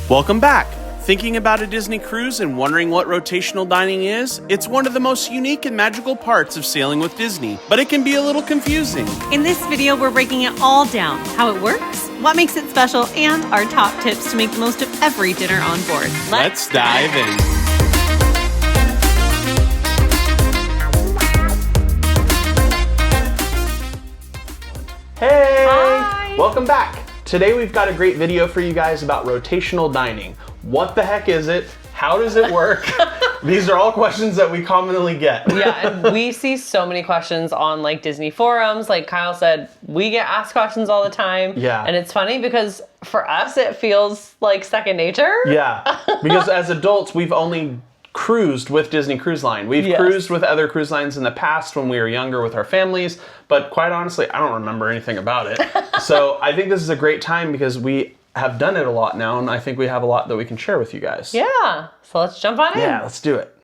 Welcome back. Thinking about a Disney cruise and wondering what rotational dining is? It's one of the most unique and magical parts of sailing with Disney, but it can be a little confusing. In this video, we're breaking it all down, how it works, what makes it special, and our top tips to make the most of every dinner on board. Let's dive in. Hey! Hi! Welcome back. Today we've got a great video for you guys about rotational dining. What the heck is it? How does it work? These are all questions that we commonly get. Yeah, and we see so many questions on like Disney forums. Like Kyle said, we get asked questions all the time. Yeah. And it's funny because for us, it feels like second nature. Yeah, because as adults, we've only cruised with Disney Cruise Line. We've cruised with other cruise lines in the past when we were younger with our families, but quite honestly, I don't remember anything about it. So I think this is a great time because we have done it a lot now, and I think we have a lot that we can share with you guys. Yeah, so let's jump on in. Yeah, let's do it.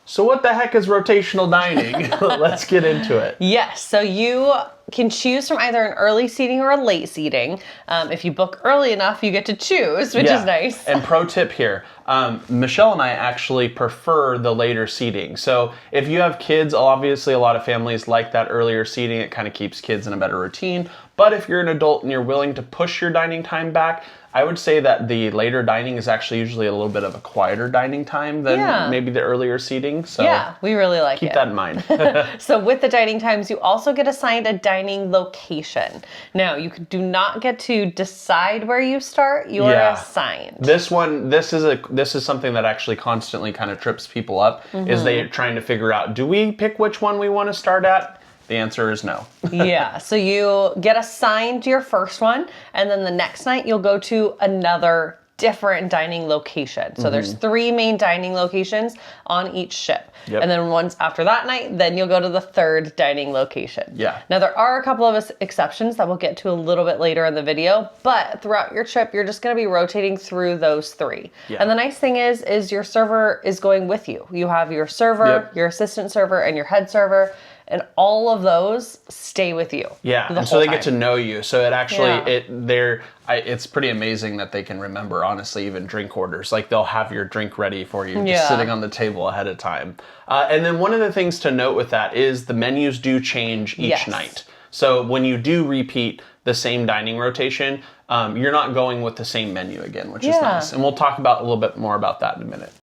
So what the heck is rotational dining? Let's get into it. Yes, so you can choose from either an early seating or a late seating. If you book early enough, you get to choose, which is nice. And pro tip here, Michelle and I actually prefer the later seating. So if you have kids, obviously a lot of families like that earlier seating. It kind of keeps kids in a better routine. But if you're an adult and you're willing to push your dining time back, I would say that the later dining is actually usually a little bit of a quieter dining time than maybe the earlier seating. So yeah, we really like it. Keep that in mind. So with the dining times, you also get assigned a dining location. Now, you do not get to decide where you start. You are assigned. This is something that actually constantly kind of trips people up, is they're trying to figure out, do we pick which one we want to start at? The answer is no. Yeah, so you get assigned your first one, and then the next night you'll go to another different dining location. So there's 3 main dining locations on each ship. Yep. And then once after that night, then you'll go to the 3rd dining location. Yeah. Now there are a couple of exceptions that we'll get to a little bit later in the video, but throughout your trip, you're just gonna be rotating through those 3. Yeah. And the nice thing is your server is going with you. You have your server, your assistant server, and your head server. And all of those stay with you. Yeah, and so they get to know you. So it actually, it's pretty amazing that they can remember, honestly, even drink orders. Like they'll have your drink ready for you, just sitting on the table ahead of time. And then one of the things to note with that is the menus do change each night. So when you do repeat the same dining rotation, you're not going with the same menu again, which is nice. And we'll talk about a little bit more about that in a minute.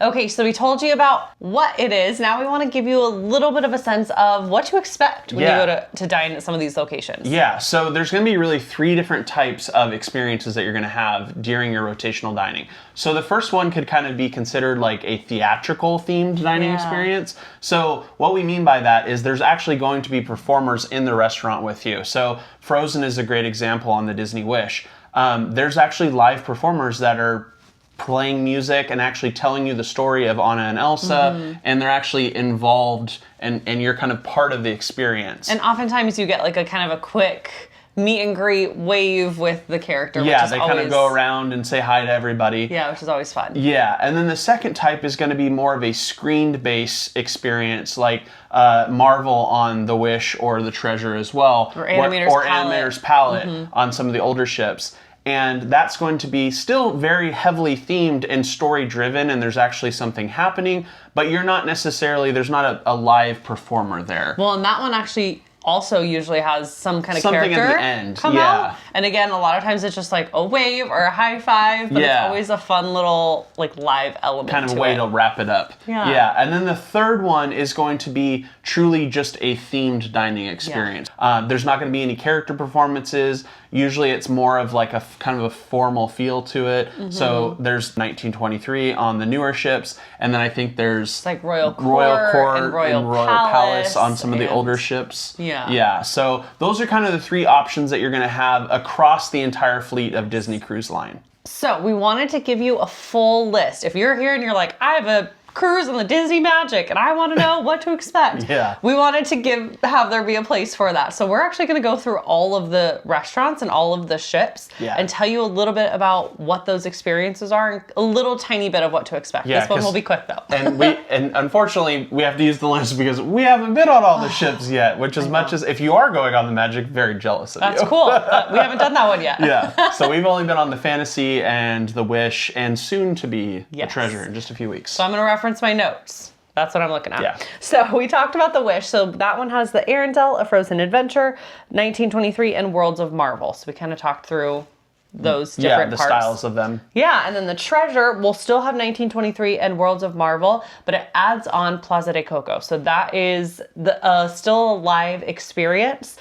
Okay, so we told you about what it is. Now we want to give you a little bit of a sense of what to expect when you go to dine at some of these locations. Yeah, so there's going to be really 3 different types of experiences that you're going to have during your rotational dining. So the first one could kind of be considered like a theatrical themed dining experience. So what we mean by that is there's actually going to be performers in the restaurant with you. So Frozen is a great example on the Disney Wish. There's actually live performers that are playing music and actually telling you the story of Anna and Elsa, and they're actually involved, and you're kind of part of the experience. And oftentimes you get like a kind of a quick meet and greet wave with the character. Yeah, they kind of go around and say hi to everybody. Yeah, which is always fun. Yeah, and then the second type is going to be more of a screened-based experience, like Marvel on The Wish or The Treasure as well. Or Animator's Palette on some of the older ships. And that's going to be still very heavily themed and story driven, and there's actually something happening, but you're not necessarily, there's not a live performer there. Well, and that one actually also usually has some kind of something character at the end come out. And again, a lot of times it's just like a wave or a high five, but it's always a fun little like live element kind of a way to wrap it up. Yeah, and then the third one is going to be truly just a themed dining experience. There's not going to be any character performances. Usually it's more of like a kind of a formal feel to it. So there's 1923 on the newer ships, and then I think there's like Royal Court and Royal Palace on some of the older ships. Yeah, so those are kind of the 3 options that you're going to have across the entire fleet of Disney Cruise Line. So we wanted to give you a full list. If you're here and you're like, I have a cruise on the Disney Magic, and I want to know what to expect. Yeah. We wanted to have there be a place for that. So we're actually going to go through all of the restaurants and all of the ships and tell you a little bit about what those experiences are and a little tiny bit of what to expect. This one will be quick though. and unfortunately we have to use the list because we haven't been on all the ships yet, which as much as if you are going on the Magic, very jealous of you. That's cool. We haven't done that one yet. Yeah. So we've only been on the Fantasy and the Wish and soon to be the Treasure in just a few weeks. So I'm going to reference my notes. That's what I'm looking at. Yeah. So we talked about the Wish. So that one has the Arendelle, A Frozen Adventure, 1923, and Worlds of Marvel. So we kind of talked through those different parts. Styles of them. Yeah, and then the Treasure will still have 1923 and Worlds of Marvel, but it adds on Plaza de Coco. So that is the still a live experience,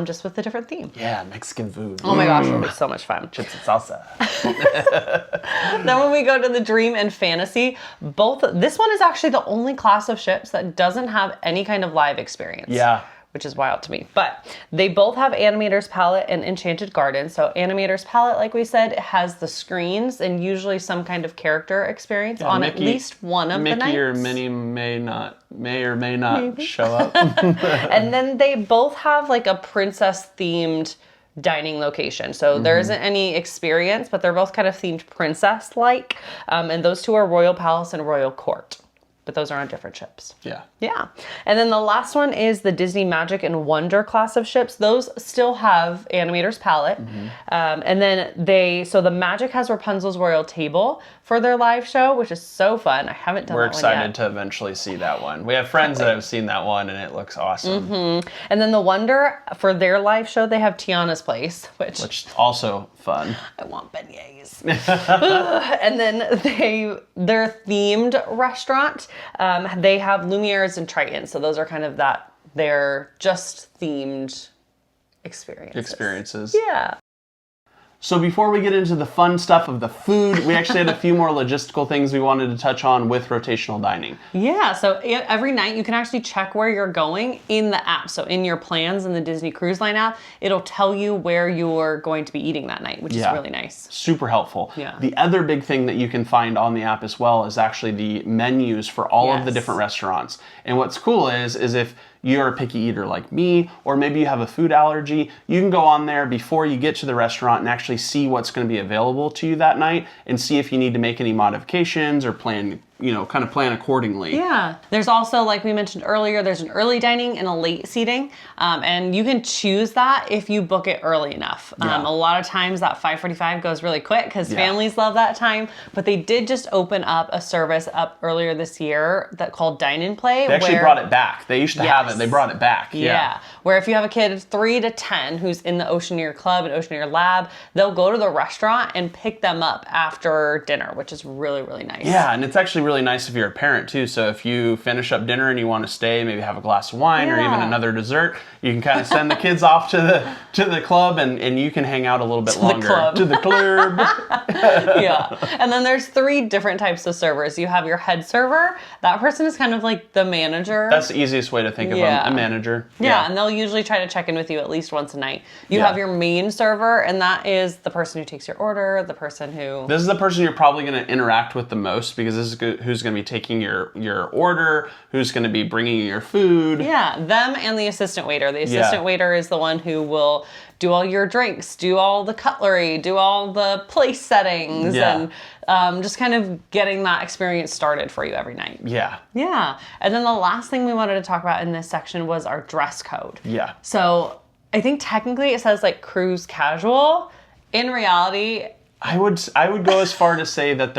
just with a different theme. Yeah, Mexican food. Oh my gosh, it'll be so much fun. Chips and salsa. Then when we go to the Dream and Fantasy, this one is actually the only class of ships that doesn't have any kind of live experience. Yeah. Which is wild to me. But they both have Animator's Palette and Enchanted Garden. So Animator's Palette, like we said, has the screens and usually some kind of character experience on at least one of the nights. Mickey or Minnie may or may not show up. And then they both have like a princess themed dining location. So there isn't any experience, but they're both kind of themed princess-like. And those two are Royal Palace and Royal Court. But those are on different ships. Yeah. Yeah. And then the last one is the Disney Magic and Wonder class of ships. Those still have Animator's Palette. And then so the Magic has Rapunzel's Royal Table for their live show, which is so fun. I haven't done that one yet. We're excited to eventually see that one. We have friends that have seen that one and it looks awesome. And then the Wonder, for their live show, they have Tiana's Place, which also fun. I want beignets. And then their themed restaurant, they have Lumiere's and Triton. So those are kind of they're just themed experiences. Yeah. So before we get into the fun stuff of the food, we actually had a few more logistical things we wanted to touch on with rotational dining. Yeah, so every night you can actually check where you're going in the app. So in your plans in the Disney Cruise Line app, it'll tell you where you're going to be eating that night, which is really nice. Super helpful. Yeah. The other big thing that you can find on the app as well is actually the menus for all of the different restaurants. And what's cool is if you're a picky eater like me, or maybe you have a food allergy, you can go on there before you get to the restaurant and actually see what's going to be available to you that night and see if you need to make any modifications or plan accordingly. Yeah. There's also, like we mentioned earlier, there's an early dining and a late seating. And you can choose that if you book it early enough. A lot of times that 5:45 goes really quick because families love that time. But they did just open up a service up earlier this year called Dine and Play. They actually brought it back. They used to have it. They brought it back. Yeah. Where if you have a kid 3 to 10 who's in the Oceaneer Club and Oceaneer Lab, they'll go to the restaurant and pick them up after dinner, which is really, really nice. Yeah, and it's actually really nice if you're a parent too. So if you finish up dinner and you want to stay, maybe have a glass of wine or even another dessert, you can kind of send the kids off to the club and you can hang out a little bit longer. To the club. Yeah. And then there's 3 different types of servers. You have your head server. That person is kind of like the manager. That's the easiest way to think of them, a manager. Yeah, and they'll usually try to check in with you at least once a night. You have your main server, and that is the person who takes your order, the person who... This is the person you're probably going to interact with the most because this is who's going to be taking your order, who's going to be bringing you your food. Yeah, them and the assistant waiter. The assistant waiter is the one who will do all your drinks, do all the cutlery, do all the place settings, and just kind of getting that experience started for you every night. Yeah. Yeah. And then the last thing we wanted to talk about in this section was our dress code. Yeah. So I think technically it says like cruise casual. In reality, I would go as far to say that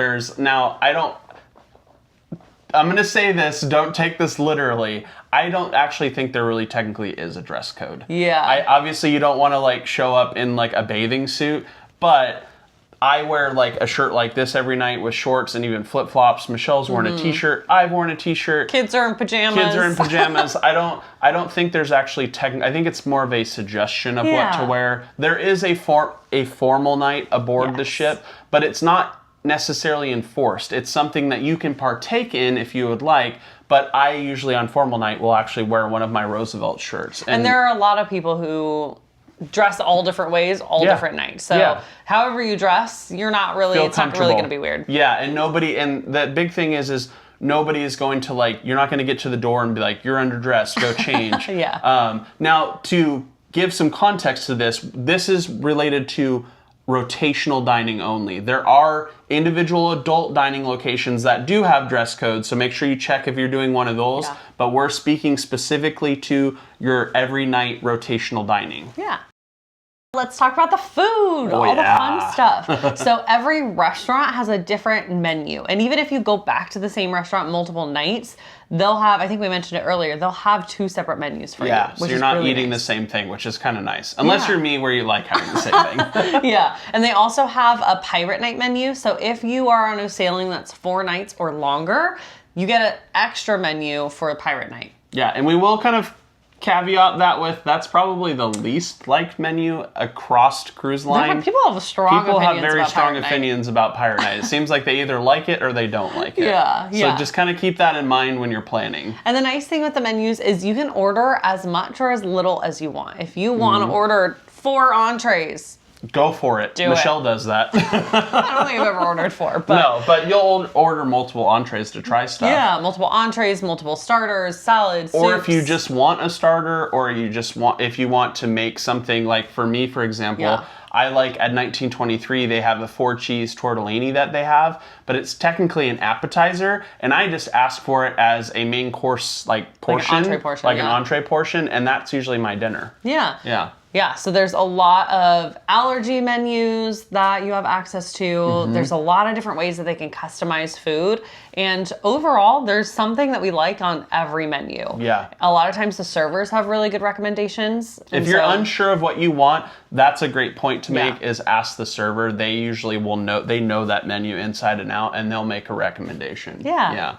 I'm going to say this, don't take this literally. I don't actually think there really technically is a dress code. Yeah. Obviously you don't want to like show up in like a bathing suit, but I wear like a shirt like this every night with shorts and even flip-flops. Michelle's wearing a t-shirt. I've worn a t-shirt. Kids are in pajamas. I don't think there's actually I think it's more of a suggestion of what to wear. There is a formal night aboard the ship, but it's not necessarily enforced. It's something that you can partake in if you would like, but I usually on formal night will actually wear one of my Roosevelt shirts. And there are a lot of people who dress all different ways, different nights. So however you dress, it's not really going to be weird. Yeah, and the big thing is nobody is going to like, you're not going to get to the door and be like, you're underdressed, go change. Yeah. Now, to give some context to this, this is related to rotational dining only. There are individual adult dining locations that do have dress codes, so make sure you check if you're doing one of those. Yeah. But we're speaking specifically to your every night rotational dining. Yeah. Let's talk about the food, all the fun stuff. So every restaurant has a different menu. And even if you go back to the same restaurant multiple nights, they'll have, I think we mentioned it earlier, they'll have 2 separate menus for you. Yeah, so you're not really eating nice. the same thing, which is kind of nice. Unless you're me, where you like having the same thing. Yeah, and they also have a pirate night menu. So if you are on a sailing that's 4 nights or longer, you get an extra menu for a pirate night. Yeah, and we will kind of caveat that with, that's probably the least liked menu across cruise line. People have very strong opinions about pirate night. It seems like they either like it or they don't like it. Yeah. So just kind of keep that in mind when you're planning. And the nice thing with the menus is you can order as much or as little as you want. If you want to order 4 entrees, go for it. Michelle does that. I don't think I've ever ordered 4, but no, but you'll order multiple entrees to try stuff. Yeah, multiple entrees, multiple starters, salads, or soups. if you just want a starter, or if you want to make something, like for me, for example, I like at 1923 they have a 4-cheese tortellini that they have, but it's technically an appetizer, and I just ask for it as a main course portion, an entree portion, and that's usually my dinner. Yeah. Yeah, so there's a lot of allergy menus that you have access to. There's a lot of different ways that they can customize food. And overall, there's something that we like on every menu. Yeah. A lot of times the servers have really good recommendations. If you're unsure of what you want, that's a great point to make, is ask the server. They usually will know that menu inside and out, and they'll make a recommendation. Yeah.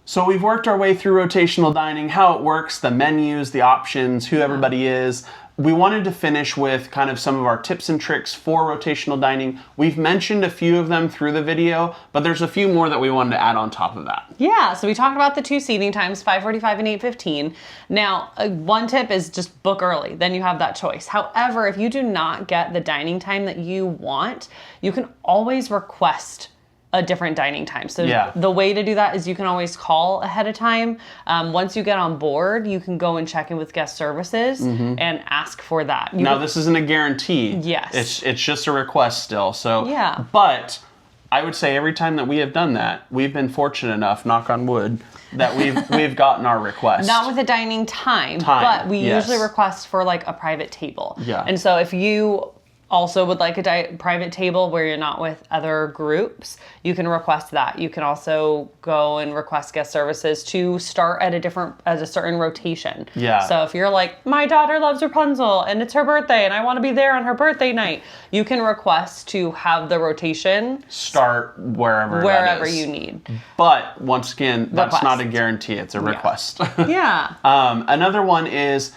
So we've worked our way through rotational dining, how it works, the menus, the options, who everybody is. We wanted to finish with kind of some of our tips and tricks for rotational dining. We've mentioned a few of them through the video, but there's a few more that we wanted to add on top of that. Yeah, so we talked about the 2 seating times, 5:45 and 8:15. Now, one tip is just book early. Then you have that choice. However, if you do not get the dining time that you want, you can always request a different dining time. So the way to do that is you can always call ahead of time. Once you get on board, you can go and check in with guest services and ask for that. Now, this isn't a guarantee. Yes. It's just a request still. So, yeah. But I would say every time that we have done that, we've been fortunate enough, knock on wood, that we've gotten our request. Not with a dining time, but we usually request for like a private table. Yeah. And so if you also would like a private table where you're not with other groups, you can request that. You can also go and request guest services to start at a certain rotation. Yeah. So if you're like, my daughter loves Rapunzel and it's her birthday and I want to be there on her birthday night, you can request to have the rotation start wherever you need. But once again, that's not a guarantee. It's a request. Yeah. Another one is,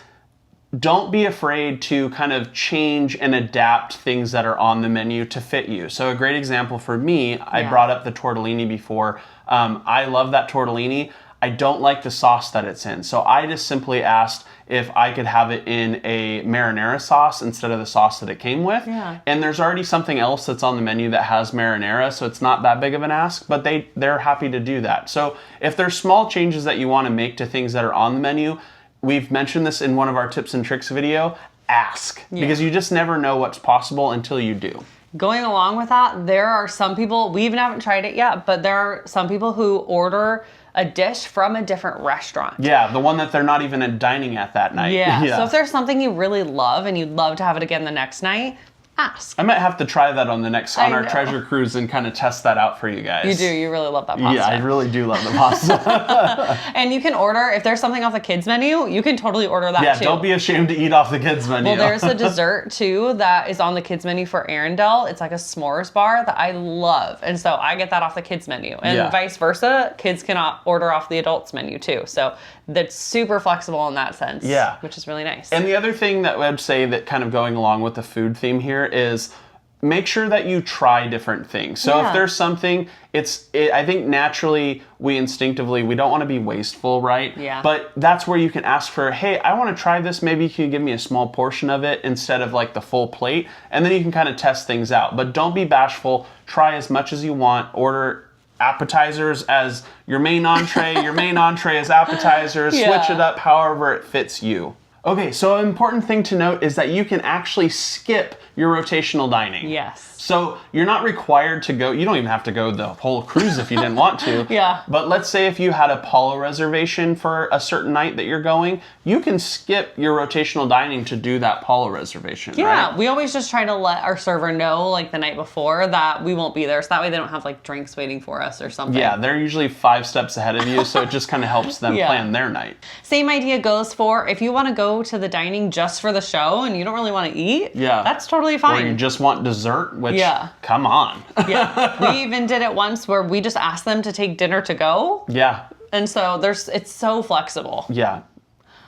don't be afraid to kind of change and adapt things that are on the menu to fit you. So a great example for me, I brought up the tortellini before. I love that tortellini. I don't like the sauce that it's in. So I just simply asked if I could have it in a marinara sauce instead of the sauce that it came with. Yeah. And there's already something else that's on the menu that has marinara, so it's not that big of an ask, but they're happy to do that. So if there's small changes that you want to make to things that are on the menu, we've mentioned this in one of our tips and tricks video, ask. Because you just never know what's possible until you do. Going along with that, there are some people, we even haven't tried it yet, but there are some people who order a dish from a different restaurant. Yeah, the one that they're not even dining at that night. Yeah. So if there's something you really love and you'd love to have it again the next night, ask. I might have to try that on our treasure cruise and kind of test that out for you guys. You do. You really love that pasta. Yeah, I really do love the pasta. And you can order, if there's something off the kids menu, you can totally order that too. Yeah, don't be ashamed to eat off the kids menu. Well, there's a dessert too that is on the kids menu for Arendelle. It's like a s'mores bar that I love. And so I get that off the kids menu. And vice versa, kids can order off the adults menu too. So that's super flexible in that sense. Yeah. Which is really nice. And the other thing that I'd say that kind of going along with the food theme here is make sure that you try different things. So if there's something, I think naturally we instinctively, we don't want to be wasteful, right? Yeah. But that's where you can ask for, hey, I want to try this. Maybe you can give me a small portion of it instead of like the full plate. And then you can kind of test things out. But don't be bashful. Try as much as you want. Order appetizers as your main entree, your main entree as appetizers, Yeah. switch it up however it fits you. Okay, so an important thing to note is that you can actually skip your rotational dining. Yes. So you're not required to go, you don't even have to go the whole cruise if you didn't want to. Yeah. But let's say if you had a Palo reservation for a certain night that you're going, you can skip your rotational dining to do that Palo reservation, Yeah, right? we always just try to let our server know like the night before that we won't be there. So that way they don't have like drinks waiting for us or something. Yeah, they're usually 5 steps ahead of you, so it just kind of helps them Yeah. plan their night. Same idea goes for if you want to go to the dining just for the show and you don't really want to eat. Yeah. That's totally Or fine. you just want dessert, which, Yeah. come on. Yeah. We even did it once where we just asked them to take dinner to go. Yeah, And so it's so flexible. yeah.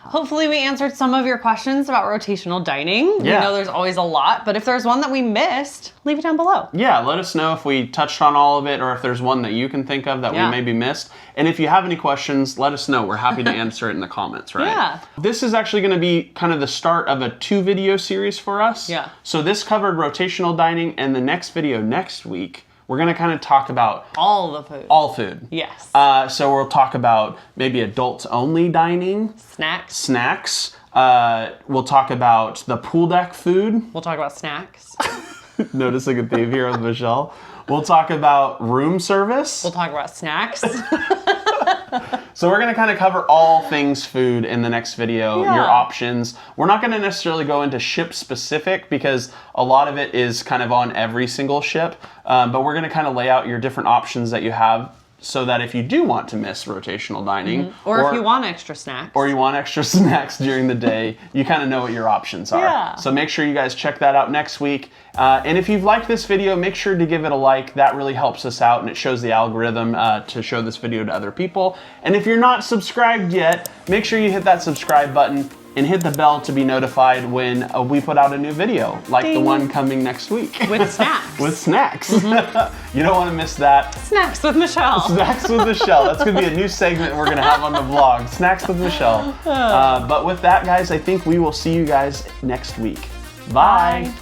Hopefully we answered some of your questions about rotational dining. Yeah. We know there's always a lot, but if there's one that we missed, leave it down below. Yeah, let us know if we touched on all of it or if there's one that you can think of that Yeah. we maybe missed. And if you have any questions, let us know. We're happy to answer it in the comments, right? Yeah. This is actually going to be kind of the start of a 2-video series for us. Yeah. So this covered rotational dining, and the next video next week, we're going to kind of talk about All the food. all food. Yes. So we'll talk about maybe adults only dining, Snacks. snacks. We'll talk about the pool deck food. We'll talk about snacks. Noticing a theme here with Michelle. We'll talk about room service. We'll talk about snacks. So we're going to kind of cover all things food in the next video, Yeah. your options. We're not going to necessarily go into ship specific because a lot of it is kind of on every single ship, but we're going to kind of lay out your different options that you have so that if you do want to miss rotational dining, Or if you want extra snacks. or you want extra snacks during the day, you kind of know what your options are. Yeah. So make sure you guys check that out next week. And if you've liked this video, make sure to give it a like. That really helps us out and it shows the algorithm to show this video to other people. And if you're not subscribed yet, make sure you hit that subscribe button and hit the bell to be notified when we put out a new video, like the Ding. one coming next week. With snacks. With snacks. You don't want to miss that. Snacks with Michelle. Snacks with Michelle. That's going to be a new segment we're going to have on the vlog. Snacks with Michelle. But with that, guys, I think we will see you guys next week. Bye. Bye.